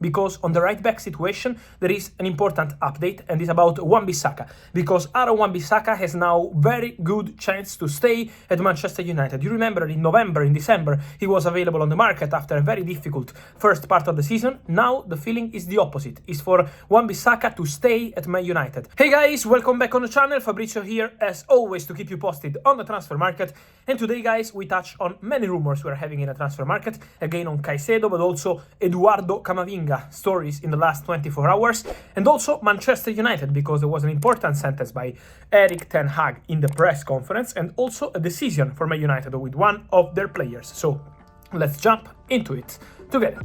because on the right back situation there is an important update, and it's about Wan-Bissaka, because Aaron Wan-Bissaka has now very good chance to stay at Manchester United. You remember in November, in December, he was available on the market after a very difficult first part of the season. Now the feeling is the opposite, is for Wan-Bissaka to stay at Man United. Hey guys, welcome back on the channel. Fabrizio here as always to keep you posted on the transfer market, and today guys we touch on many rumors we're having in the transfer market, again on Caicedo but also Eduardo CAMAVINGA stories in the last 24 hours, and also Manchester United, because there was an important sentence by Erik ten Hag in the press conference, and also a decision for Man United with one of their players. So let's jump into it together.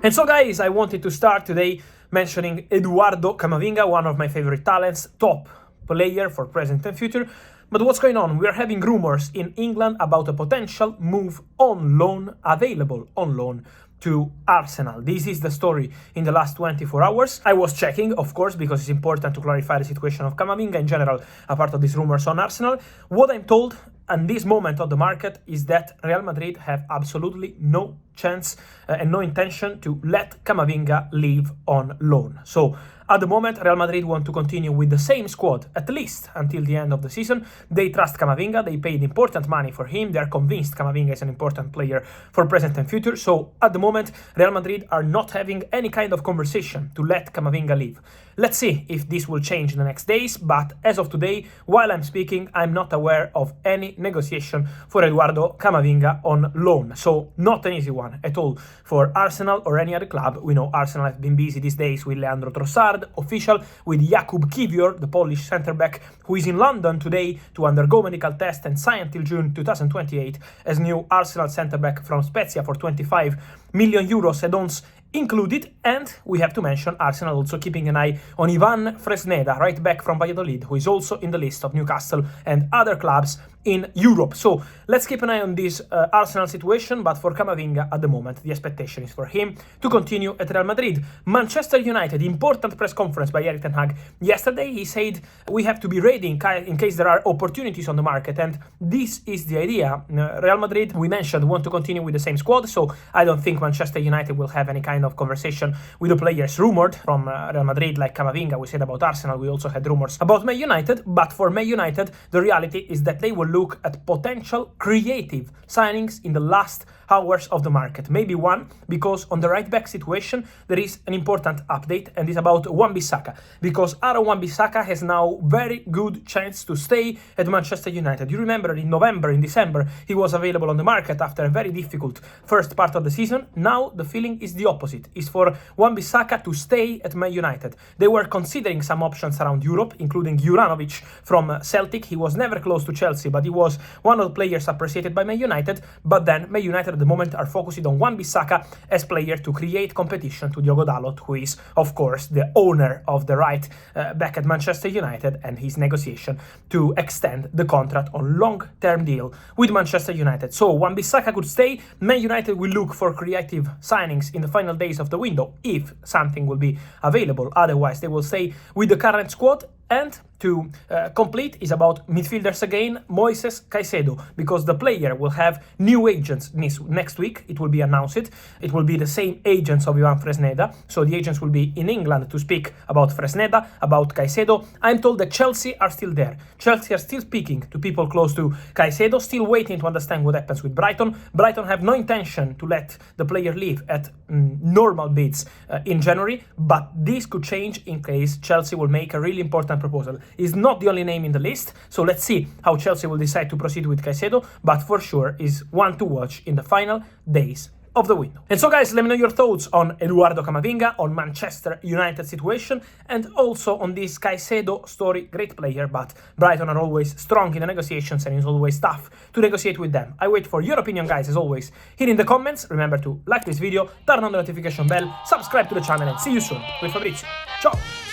And so guys, I wanted to start today mentioning Eduardo CAMAVINGA, one of my favorite talents, top player for present and future. But what's going on? We are having rumors in England about a potential move on loan, available on loan to Arsenal. This is the story in the last 24 hours. I was checking, of course, because it's important to clarify the situation of CAMAVINGA in general, apart of these rumors on Arsenal. What I'm told at this moment of the market is that Real Madrid have absolutely no chance and no intention to let CAMAVINGA leave on loan. So at the moment, Real Madrid want to continue with the same squad, at least until the end of the season. They trust CAMAVINGA, they paid important money for him, they are convinced CAMAVINGA is an important player for present and future. So at the moment, Real Madrid are not having any kind of conversation to let CAMAVINGA leave. Let's see if this will change in the next days, but as of today, while I'm speaking, I'm not aware of any negotiation for Eduardo CAMAVINGA on loan. So not an easy one at all for Arsenal or any other club. We know Arsenal have been busy these days with Leandro Trossard, official, with Jakub Kiwior, the Polish centre-back, who is in London today to undergo medical test and sign until June 2028 as new Arsenal centre-back from Spezia for 25 million euros, add-ons included. And we have to mention Arsenal also keeping an eye on Ivan Fresneda, right back from Valladolid, who is also in the list of Newcastle and other clubs in Europe. So let's keep an eye on this Arsenal situation, but for CAMAVINGA at the moment the expectation is for him to continue at Real Madrid. Manchester United, important press conference by Erik ten Hag yesterday. He said we have to be ready in case there are opportunities on the market, and this is the idea. Real Madrid, we mentioned, want to continue with the same squad, so I don't think Manchester United will have any kind of conversation with the players rumored from Real Madrid like CAMAVINGA. We said about Arsenal, we also had rumors about Man United, but for Man United the reality is that they will look at potential creative signings in the last hours of the market. Maybe one, because on the right back situation there is an important update, and it's about Wan-Bissaka, because Aaron Wan-Bissaka has now very good chance to stay at Manchester United. You remember in November, in December, he was available on the market after a very difficult first part of the season. Now the feeling is the opposite, is for Wan-Bissaka to stay at Man United. They were considering some options around Europe, including Juranovic from Celtic. He was never close to Chelsea, but he was one of the players appreciated by Man United. But then Man United at the moment are focusing on Wan-Bissaka as player to create competition to Diogo Dalot, who is of course the owner of the right back at Manchester United, and his negotiation to extend the contract on long-term deal with Manchester United. So Wan-Bissaka could stay. Man United will look for creative signings in the final days of the window if something will be available. Otherwise they will stay with the current squad. And to complete is about midfielders again, Moises Caicedo, because the player will have new agents next week. It will be announced. It will be the same agents of Ivan Fresneda. So the agents will be in England to speak about Fresneda, about Caicedo. I'm told that Chelsea are still there. Chelsea are still speaking to people close to Caicedo, still waiting to understand what happens with Brighton. Brighton have no intention to let the player leave at normal bids in January, but this could change in case Chelsea will make a really important proposal. Is not the only name in the list, so let's see how Chelsea will decide to proceed with Caicedo, but for sure is one to watch in the final days of the window. And so guys, let me know your thoughts on Eduardo CAMAVINGA, on Manchester United situation, and also on this Caicedo story. Great player, but Brighton are always strong in the negotiations and it's always tough to negotiate with them. I wait for your opinion guys, as always, here in the comments. Remember to like this video, turn on the notification bell, subscribe to the channel, and see you soon with Fabrizio. Ciao!